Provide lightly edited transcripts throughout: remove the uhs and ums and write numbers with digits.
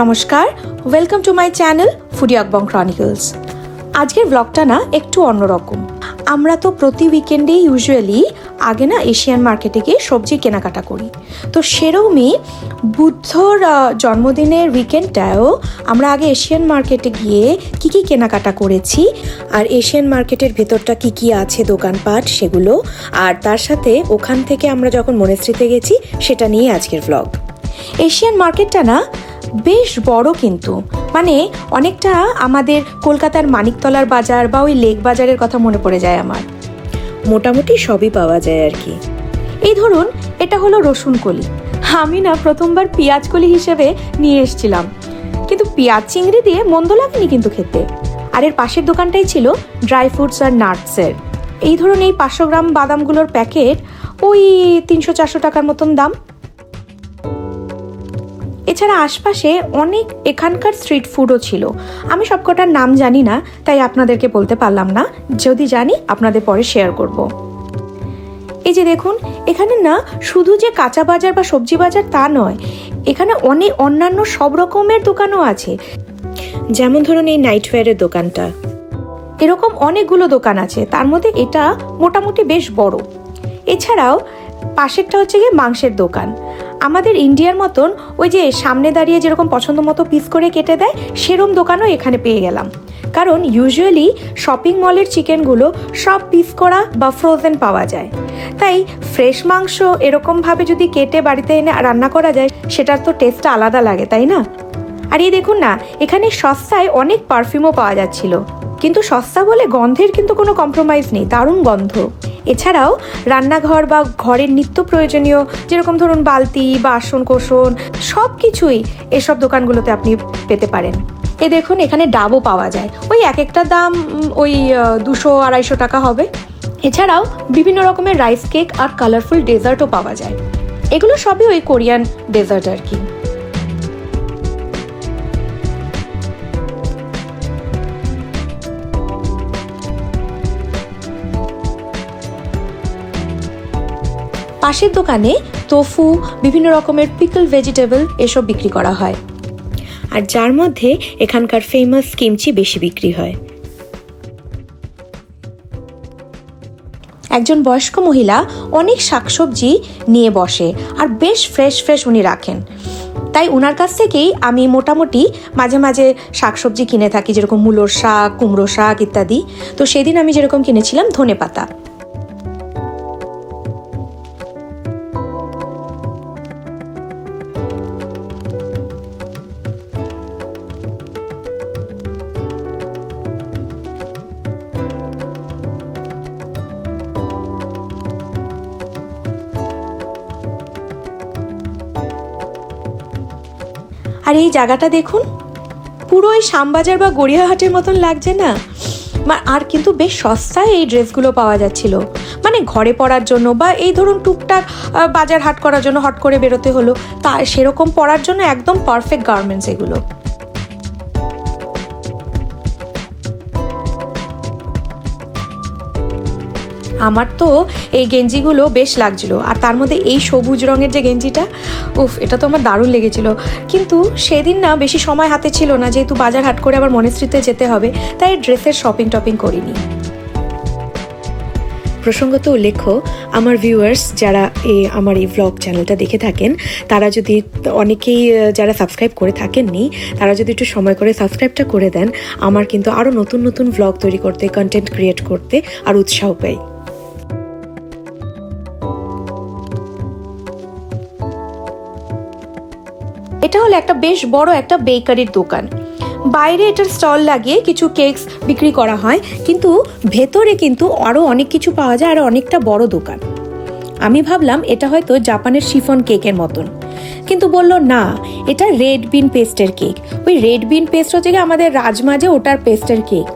নমস্কার, welcome to my channel foodie আকবং chronicles. আজকের ব্লগটা না একটু অন্যরকম। আমরা তো প্রতি উইকেন্ডেই ইউজুয়ালি আগে না এশিয়ান মার্কেটে গিয়ে সবজি কেনাকাটা করি। তো সেরকমই বুদ্ধর জন্মদিনের উইকেন্ডটায়ও আমরা আগে এশিয়ান মার্কেটে গিয়ে কি কেনাকাটা করেছি আর এশিয়ান মার্কেটের ভেতরটা কি আছে দোকানপাট সেগুলো, আর তার সাথে ওখান থেকে আমরা যখন মনেস্ট্রিতে গেছি সেটা নিয়ে আজকের ব্লগ। এশিয়ান মার্কেটটা না বেশ বড়, কিন্তু মানে অনেকটা আমাদের কলকাতার মানিকতলার বাজার বা ওই লেক বাজারের কথা মনে পড়ে যায় আমার। মোটামুটি সবই পাওয়া যায় আর কি। এই ধরুন, এটা হলো রসুন কলি। আমি না প্রথমবার পেঁয়াজ কলি হিসেবে নিয়ে এসেছিলাম, কিন্তু পেঁয়াজ চিংড়ি দিয়ে মন্দ লাগেনি কিন্তু খেতে। আর এর পাশের দোকানটাই ছিল ড্রাই ফ্রুটস আর নাটসের। এই ধরুন, এই 500 গ্রাম বাদামগুলোর প্যাকেট ওই 300-400 টাকার মতন দাম। এছাড়া আশপাশে অনেক এখানকার স্ট্রিট ফুডও ছিল। আমি সবকটার নাম জানি না, তাই আপনাদেরকে বলতে পারলাম না। যদি জানি আপনাদের পরে শেয়ার করব। এই যে দেখুন, এখানে না শুধু যে কাঁচা বাজার বা সবজি বাজার তা নয়, এখানে অনেক অন্যান্য সব রকমের দোকানও আছে। যেমন ধরুন এই নাইটওয়্যারের দোকানটা, এরকম অনেকগুলো দোকান আছে, তার মধ্যে এটা মোটামুটি বেশ বড়। এছাড়াও পাশেরটা হচ্ছে গিয়ে মাংসের দোকান। আমাদের ইন্ডিয়ার মতন ওই যে সামনে দাঁড়িয়ে যেরকম পছন্দ মতো পিস করে কেটে দেয়, সেরম দোকানও এখানে পেয়ে গেলাম। কারণ ইউজুয়ালি শপিং মলের চিকেনগুলো সব পিস করা বা ফ্রোজেন পাওয়া যায়, তাই ফ্রেশ মাংস এরকমভাবে যদি কেটে বাড়িতে এনে রান্না করা যায়, সেটার তো টেস্টটা আলাদা লাগে, তাই না? আর এই দেখুন না, এখানে সস্তায় অনেক পারফিউমও পাওয়া যাচ্ছিল, কিন্তু সস্তা বলে গন্ধের কিন্তু কোনো কম্প্রোমাইজ নেই, দারুণ গন্ধ। এছাড়াও রান্নাঘর বা ঘরের নিত্য প্রয়োজনীয় যেরকম ধরুন বালতি, বাসন কোসন সব কিছুই এসব দোকানগুলোতে আপনি পেতে পারেন। এ দেখুন, এখানে ডাবও পাওয়া যায়, ওই এক একটা দাম ওই 200-250 টাকা হবে। এছাড়াও বিভিন্ন রকমের রাইস কেক আর কালারফুল ডেজার্টও পাওয়া যায়। এগুলো সবই ওই কোরিয়ান ডেজার্ট আর কি। পাশের দোকানে তোফু, বিভিন্ন রকমের পিকল ভেজিটেবল এসব বিক্রি করা হয়, আর যার মধ্যে এখানকার ফেমাস কিমচি বেশি বিক্রি হয়। একজন বয়স্ক মহিলা অনেক শাকসবজি নিয়ে বসে, আর বেশ ফ্রেশ উনি রাখেন, তাই ওনার কাছ থেকেই আমি মোটামুটি মাঝে মাঝে শাকসবজি কিনে থাকি, যেরকম মূলোর শাক, কুমড়ো শাক ইত্যাদি। তো সেদিন আমি যেরকম কিনেছিলাম ধনেপাতা। আর এই জায়গাটা দেখুন, পুরো ওই শ্যামবাজার বা গড়িয়াহাটের মতন লাগছে না? আর কিন্তু বেশ সস্তায় এই ড্রেসগুলো পাওয়া যাচ্ছিল, মানে ঘরে পরার জন্য বা এই ধরুন টুকটাক বাজার হাট করার জন্য হট করে বেরোতে হলো, তা সেরকম পরার জন্য একদম পারফেক্ট গার্মেন্টস এগুলো। আমার তো এই গেঞ্জিগুলো বেশ লাগছিল, আর তার মধ্যে এই সবুজ রঙের যে গেঞ্জিটা, এটা তো আমার দারুণ লেগেছিল। কিন্তু সেদিন না বেশি সময় হাতে ছিল না, যেহেতু বাজার হাট করে আবার মনেস্ট্রিতে যেতে হবে, তাই ড্রেসের শপিং করিনি। প্রসঙ্গত উল্লেখ্য, আমার ভিউয়ার্স যারা আমার এই ভ্লগ চ্যানেলটা দেখে থাকেন, তারা যদি অনেকেই যারা সাবস্ক্রাইব করে থাকেননি, তারা যদি একটু সময় করে সাবস্ক্রাইবটা করে দেন, আমার কিন্তু আরও নতুন ভ্লগ তৈরি করতে, কন্টেন্ট ক্রিয়েট করতে আর উৎসাহ পাই। এটা হলো একটা বেশ বড় একটা বেকারির দোকান। বাইরে এটার স্টল লাগিয়ে কিছু কেকস বিক্রি করা হয়, কিন্তু ভেতরে কিন্তু আরও অনেক কিছু পাওয়া যায়, আর অনেকটা বড় দোকান। আমি ভাবলাম এটা হয়তো জাপানের শিফন কেকের মতন, কিন্তু বললো না, এটা রেড বিন পেস্টের কেক। ওই রেড বিন পেস্ট হচ্ছে গিয়ে আমাদের রাজমা যে, ওটার পেস্টের কেক।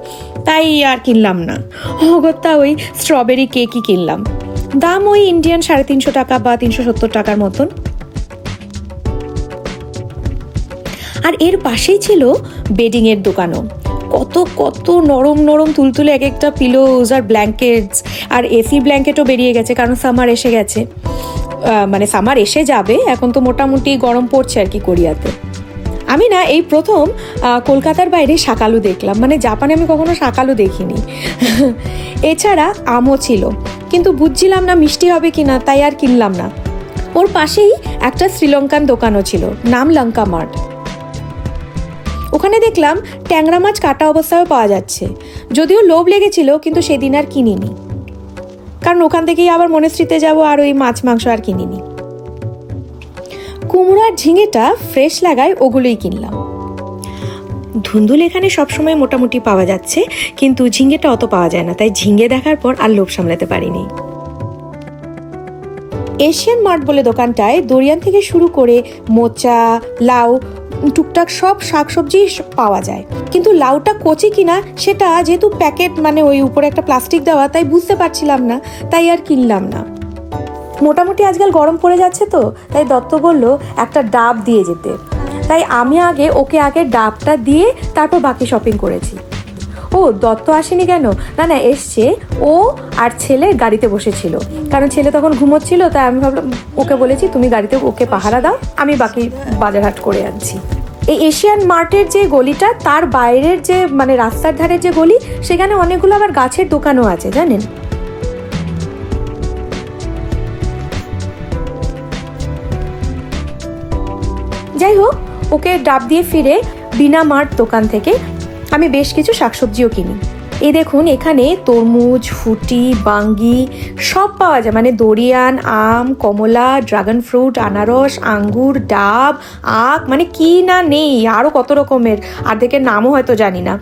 তাই আর কিনলাম না, অগত্যা ওই স্ট্রবেরি কেকই কিনলাম। দাম ওই ইন্ডিয়ান 350 টাকা বা 370 টাকার মতন। আর এর পাশেই ছিল বেডিং এর দোকানও। কত নরম তুলতুলে এক একটা পিলোজ আর ব্ল্যাঙ্কেটস, আর এসি ব্ল্যাঙ্কেটও বেরিয়ে গেছে, কারণ সামার এসে গেছে। মানে সামার এসে যাবে, এখন তো মোটামুটি গরম পড়ছে আর কি কোরিয়াতে। আমি না এই প্রথম কলকাতার বাইরে শাকালু দেখলাম, মানে জাপানে আমি কখনো শাকালু দেখিনি। এছাড়া আমও ছিল, কিন্তু বুঝছিলাম না মিষ্টি হবে কিনা, তাই আর কিনলাম না। ওর পাশেই একটা শ্রীলঙ্কান দোকানও ছিল, নাম লঙ্কা মার্ট। ওখানে দেখলাম ট্যাংরা মাছ কাটা অবস্থায়ও পাওয়া যাচ্ছে। যদিও লোভ লেগেছিল, কিন্তু সেদিন আর কিনিনি, কারণ ওখান থেকেই আবার মনেস্ট্রিতে যাবো, আর ওই মাছ মাংস আর কিনিনি। কুমড়ো আর ঝিঙেটা ফ্রেশ লাগায় ওগুলোই কিনলাম। ধুন্দুল এখানে সবসময় মোটামুটি পাওয়া যাচ্ছে, কিন্তু ঝিঙেটা অত পাওয়া যায় না, তাই ঝিঙে দেখার পর আর লোভ সামলাতে পারিনি। এশিয়ান মার্ট বলে দোকানটায় দরিয়ান থেকে শুরু করে মোচা, লাউ, টুকটাক সব শাকসবজি পাওয়া যায়। কিন্তু লাউটা কচি কিনা সেটা যেহেতু প্যাকেট, মানে ওই উপরে একটা প্লাস্টিক দেওয়া, তাই বুঝতে পারছিলাম না, তাই আর কিনলাম না। মোটামুটি আজকাল গরম পড়ে যাচ্ছে তো, তাই দত্ত বলল একটা ডাব দিয়ে যেতে, তাই আমি ওকে আগে ডাবটা দিয়ে তারপর বাকি শপিং করেছি। ও দত্ত আসেনি কেন? না এসছে, ও আর ছেলে গাড়িতে বসেছিল, কারণ ছেলে তখন ঘুমোচ্ছিল, তাই আমি ভাবলাম ওকে বলেছি তুমি গাড়িতে ওকে পাহারা দাও, আমি বাকি বাজারহাট করে আনছি। এই এশিয়ান মার্টের যে গলিটা, তার বাইরের যে মানে রাস্তার ধারের যে গলি, সেখানে অনেকগুলো আবার গাছের দোকানও আছে জানেন। যাই হোক, ওকে ডাব দিয়ে ফিরে বিনা মার্ট দোকান থেকে আমি বেশ কিছু শাকসবজিও কিনি। এই দেখুন, এখানে তরমুজ, ফুটি, বাঙ্গি সব পাওয়া যায়, মানে দরিয়ান, আম, কমলা, ড্রাগন ফ্রুট, আনারস, আঙ্গুর, ডাব, আখ, মানে কি না নেই, আরও কত রকমের, অর্ধেকের নামও হয়তো জানি না।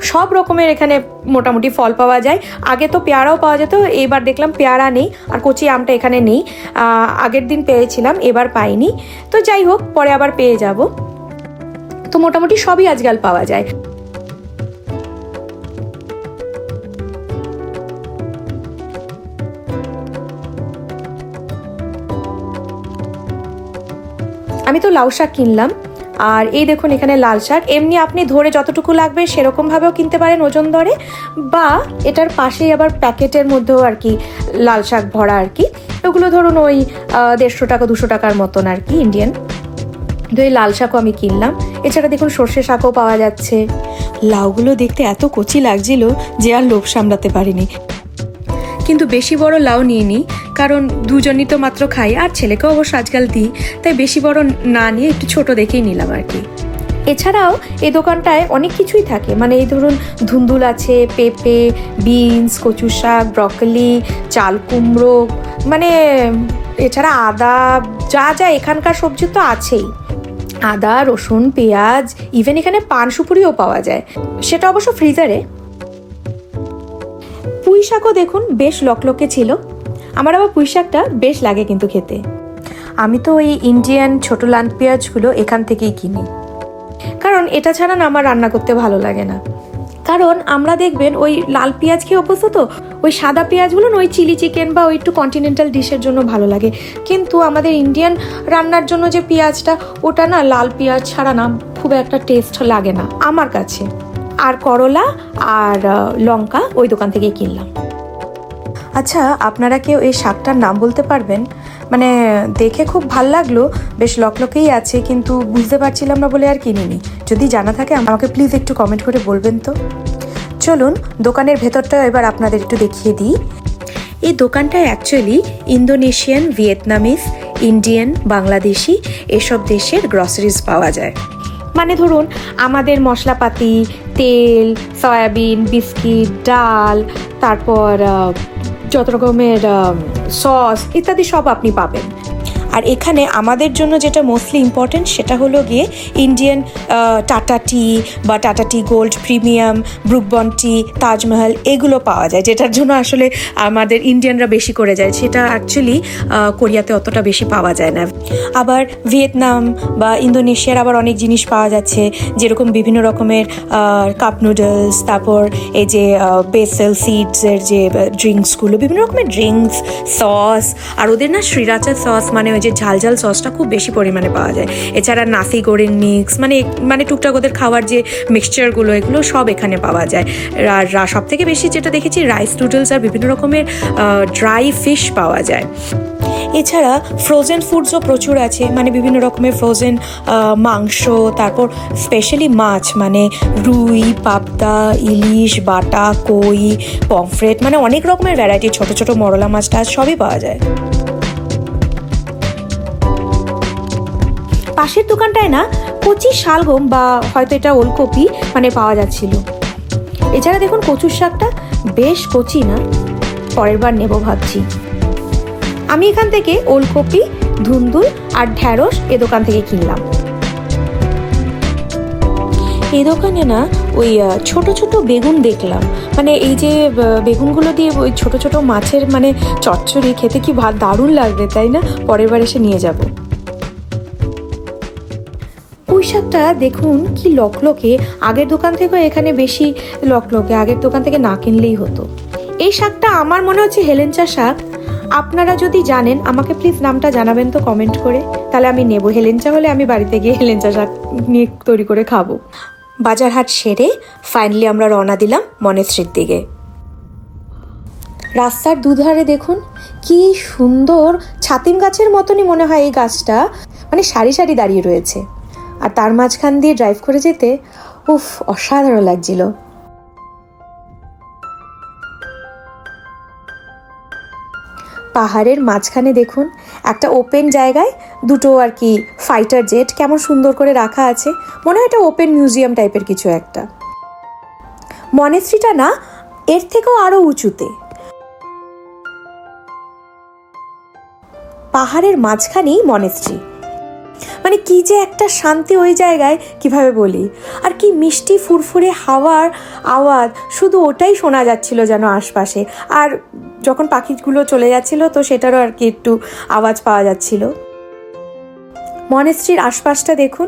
সব রকমের এখানে মোটামুটি ফল পাওয়া যায়। আগে তো পেয়ারাও পাওয়া যেত, এবার দেখলাম পেয়ারা নেই, আর কচি আমটা এখানে নেই। আগের দিন পেয়েছিলাম, এবার পাইনি। তো যাই হোক, পরে আবার পেয়ে যাব। তো মোটামুটি সবই আজকাল পাওয়া যায়। আমি তো লাউ শাক কিনলাম, আর এই দেখুন এখানে লাল শাক। এমনি আপনি ধরে যতটুকু লাগবে সেরকমভাবেও কিনতে পারেন ওজন দরে, বা এটার পাশেই আবার প্যাকেটের মধ্যেও আর কি লাল শাক ভরা আর কি। ওগুলো ধরুন ওই 150 টাকা 200 টাকার মতন আর কি, ইন্ডিয়ান। তো এই লাল শাকও আমি কিনলাম। এছাড়া দেখুন সর্ষে শাকও পাওয়া যাচ্ছে। লাউগুলো দেখতে এত কচি লাগছিল যে আর লোভ সামলাতে পারিনি, কিন্তু বেশি বড় লাউ নিয়ে নিই, কারণ দুজনই তো মাত্র খাই, আর ছেলেকেও অবশ্য আজকাল দিই, তাই বেশি বড় না নিয়ে একটু ছোট দেখেই নিলাম আর কি। এছাড়াও এই দোকানটায় অনেক কিছুই থাকে, মানে এই ধরুন ধুন্দুল আছে, পেঁপে, বিনস, কচু শাক, ব্রকলি, চাল কুমড়ো, মানে এছাড়া আদা, যা যা এখানকার সবজি তো আছেই। আদা, রসুন, পেঁয়াজ, ইভেন এখানে পান সুপুরিও পাওয়া যায়, সেটা অবশ্য ফ্রিজারে। পুঁই শাকও দেখুন বেশ লকলকে ছিল। আমার আবার পুঁই শাকটা বেশ লাগে কিন্তু খেতে। আমি তো ওই ইন্ডিয়ান ছোট লাল পেঁয়াজগুলো এখান থেকেই কিনি, কারণ এটা ছাড়া না আমার রান্না করতে ভালো লাগে না। কারণ আমরা দেখবেন ওই লাল পেঁয়াজ খেয়ে অভ্যস্ত, তো ওই সাদা পেঁয়াজগুলো ওই চিলি চিকেন বা ওই একটু কন্টিনেন্টাল ডিশের জন্য ভালো লাগে, কিন্তু আমাদের ইন্ডিয়ান রান্নার জন্য যে পেঁয়াজটা, ওটা না লাল পেঁয়াজ ছাড়া না খুব একটা টেস্ট লাগে না আমার কাছে। আর করলা আর লঙ্কা ওই দোকান থেকে কিনলাম। আচ্ছা, আপনারা কেউ এই শাকটার নাম বলতে পারবেন? মানে দেখে খুব ভাল লাগলো, বেশ লকলকেই আছে, কিন্তু বুঝতে পারছিলাম না বলে আর কিনিনি। যদি জানা থাকে আমাকে প্লিজ একটু কমেন্ট করে বলবেন তো। চলুন দোকানের ভেতরটা এবার আপনাদের একটু দেখিয়ে দিই। এই দোকানটায় actually Indonesian, Vietnamese, Indian, Bangladeshi এসব দেশের গ্রসারিজ পাওয়া যায়। মানে ধরুন আমাদের মশলাপাতি, তেল, সয়াবিন, বিস্কিট, ডাল, তারপর যত রকমের সস ইত্যাদি সব আপনি পাবেন। আর এখানে আমাদের জন্য যেটা মোস্টলি ইম্পর্টেন্ট সেটা হলো গিয়ে ইন্ডিয়ান টাটা টি বা টাটা টি গোল্ড, প্রিমিয়াম, ব্রুক বন্ড টি, তাজমহল, এগুলো পাওয়া যায়, যেটার জন্য আসলে আমাদের ইন্ডিয়ানরা বেশি করে যায়। সেটা অ্যাকচুয়ালি কোরিয়াতে অতটা বেশি পাওয়া যায় না। আবার ভিয়েতনাম বা ইন্দোনেশিয়ার আবার অনেক জিনিস পাওয়া যাচ্ছে, যেরকম বিভিন্ন রকমের কাপ নুডলস, তারপর এই যে বেসেল সিডসের যে ড্রিঙ্কসগুলো, বিভিন্ন রকমের ড্রিঙ্কস, সস, আর ওদের না শ্রীরাচা সস, মানে ওই যে ঝাল ঝাল সসটা খুব বেশি পরিমাণে পাওয়া যায়। এছাড়া নাসি গোরেং মিক্স মানে টুকটাক ওদের খাওয়ার যে মিক্সচারগুলো এগুলো সব এখানে পাওয়া যায়। আর সব থেকে বেশি যেটা দেখেছি রাইস নুডলস আর বিভিন্ন রকমের ড্রাই ফিশ পাওয়া যায়। এছাড়া ফ্রোজেন ফুডসও প্রচুর আছে, মানে বিভিন্ন রকমের ফ্রোজেন মাংস, তারপর স্পেশালি মাছ মানে রুই, পাবদা, ইলিশ, বাটা, কই, পমফ্রেট, মানে অনেক রকমের ভ্যারাইটি, ছোট ছোট মরলা মাছ টাছ সবই পাওয়া যায়। পাশের দোকানটায় না কচি শালগম বা হয়তো এটা ওলকপি মানে পাওয়া যাচ্ছিল। এছাড়া দেখুন কচুর শাকটা বেশ কচি না, পরের বার নেবো ভাবছি। আমি এখান থেকে ওলকপি, ধুন্দুল আর ঢ্যাঁড়স এ দোকান থেকে কিনলাম। এই দোকানে না ওই ছোট ছোট বেগুন দেখলাম, মানে এই যে বেগুনগুলো দিয়ে ওই ছোট ছোট মাছের মানে চচ্চড়ি খেতে কি দারুণ লাগবে, তাই না? পরের বার এসে নিয়ে যাব। পুঁই শাকটা দেখুন কি লকলকে, আগের দোকান থেকেও এখানে বেশি লকলকে, আগের দোকান থেকে না কিনলেই হতো। এই শাকটা আমার মনে হচ্ছে হেলেঞ্চা শাক। আপনারা যদি জানেন আমাকে প্লিজ নামটা জানাবেন তো কমেন্ট করে, তাহলে আমি নেব। হেলেঞ্চা হলে আমি বাড়িতে গিয়ে হেলেঞ্চা শাক নিয়ে তৈরি করে খাবো। বাজার হাট সেরে ফাইনালি আমরা রওনা দিলাম মনেস্ট্রির দিকে। রাস্তার দুধারে দেখুন কি সুন্দর, ছাতিম গাছের মতনই মনে হয় এই গাছটা, মানে সারি সারি দাঁড়িয়ে রয়েছে। আর তার মাঝখান দিয়ে ড্রাইভ করে যেতে উফ অসাধারণ লাগছিল। পাহাড়ের মাঝখানে দেখুন একটা ওপেন জায়গায় দুটো আর কি ফাইটার জেট কেমন সুন্দর করে রাখা আছে, মনে হয় এটা ওপেন মিউজিয়াম টাইপের কিছু একটা। মনেস্ট্রিটা না এর থেকেও আরো উঁচুতে, পাহাড়ের মাঝখানেই মনেস্ট্রি, মানে কি যে একটা শান্তি ওই জায়গায়, কিভাবে বলি। আর কি মিষ্টি ফুরফুরে হাওয়ার আওয়াজ, শুধু ওটাই শোনা যাচ্ছিল যেন আশপাশে। আর যখন পাখিগুলো চলে যাচ্ছিল তো সেটারও আর কি একটু আওয়াজ পাওয়া যাচ্ছিল। মনেস্ট্রির আশপাশটা দেখুন,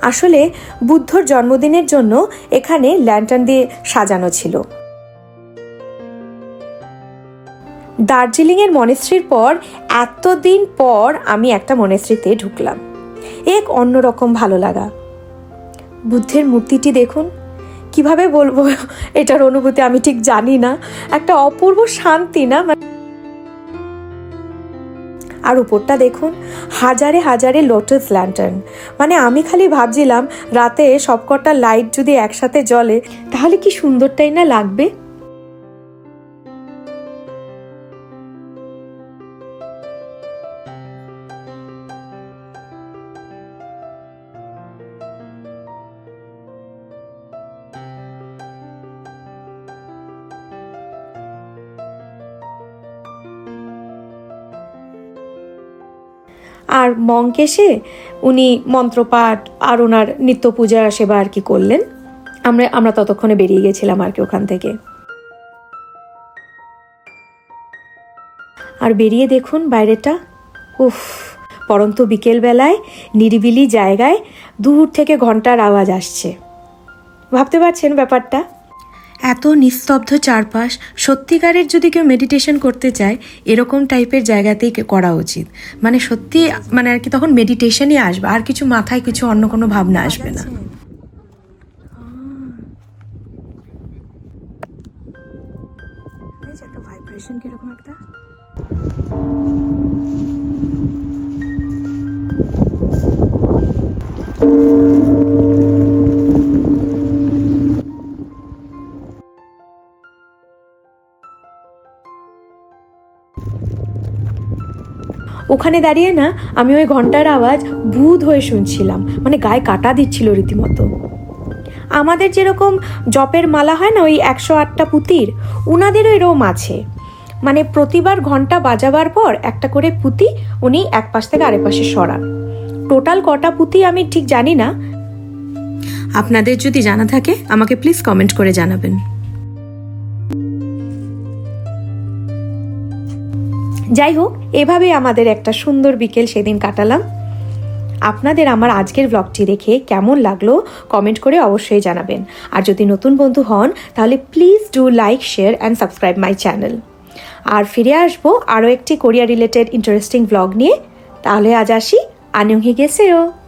আসলে বুদ্ধর জন্মদিনের জন্য এখানে ল্যান্টার্ন দিয়ে সাজানো ছিল। দার্জিলিংয়ের মনেস্ট্রির পর এতদিন পর আমি একটা মনেস্ট্রিতে ঢুকলাম, এক অন্যরকম ভালো লাগা। বুদ্ধের মূর্তিটি দেখুন, কিভাবে বলবো এটার অনুভূতি আমি ঠিক জানি না, একটা অপূর্ব শান্তি না। আর উপরটা দেখুন হাজারে হাজারে লোটাস ল্যান্টার্ন, মানে আমি খালি ভাবছিলাম রাতে সবকটা লাইট যদি একসাথে জ্বলে তাহলে কি সুন্দরটাই না লাগবে। আর মঙ্ক এসে উনি মন্ত্রপাঠ আর ওনার নিত্য পূজা সেবা আর কি করলেন। আমরা ততক্ষণে বেরিয়ে গেছিলাম আর কি ওখান থেকে। আর বেরিয়ে দেখুন বাইরেটা, উফ, পরন্ত বিকেলবেলায় নিরিবিলি জায়গায় দূর থেকে ঘন্টার আওয়াজ আসছে। ভাবতে পারছেন ব্যাপারটা? এত নিস্তব্ধ চারপাশ, সত্যিকারের যদি কেউ মেডিটেশন করতে চায় এরকম টাইপের জায়গাতেই করা উচিত। মানে সত্যি মানে আর কি তখন মেডিটেশনই আসবে, আর কিছু মাথায় কিছু অন্য কোনো ভাবনা আসবে না। একটা ভাইব্রেশন কিরকম একটা। ওখানে দাঁড়িয়ে না আমি ওই ঘন্টার আওয়াজ বুঁদ হয়ে শুনছিলাম, মানে গায়ে কাটা দিচ্ছিল রীতিমতো। আমাদের যেরকম জপের মালা হয় না ওই 108টা পুঁতির, উনাদেরও এরকম আছে, মানে প্রতিবার ঘন্টা বাজাবার পর একটা করে পুঁতি উনি এক পাশ থেকে আরেক পাশে সরান। টোটাল কটা পুঁতি আমি ঠিক জানি না, আপনাদের যদি জানা থাকে আমাকে প্লিজ কমেন্ট করে জানাবেন। যাই হোক, এভাবে আমাদের একটা সুন্দর বিকেল সেদিন কাটালাম। আপনাদের আমার আজকের ব্লগটি দেখে কেমন লাগলো কমেন্ট করে অবশ্যই জানাবেন। আর যদি নতুন বন্ধু হন তাহলে please do like, share and subscribe my channel. আর ফিরে আসবো আরও একটি কোরিয়া রিলেটেড ইন্টারেস্টিং ব্লগ নিয়ে। তাহলে আজ আসি, 안녕히 계세요.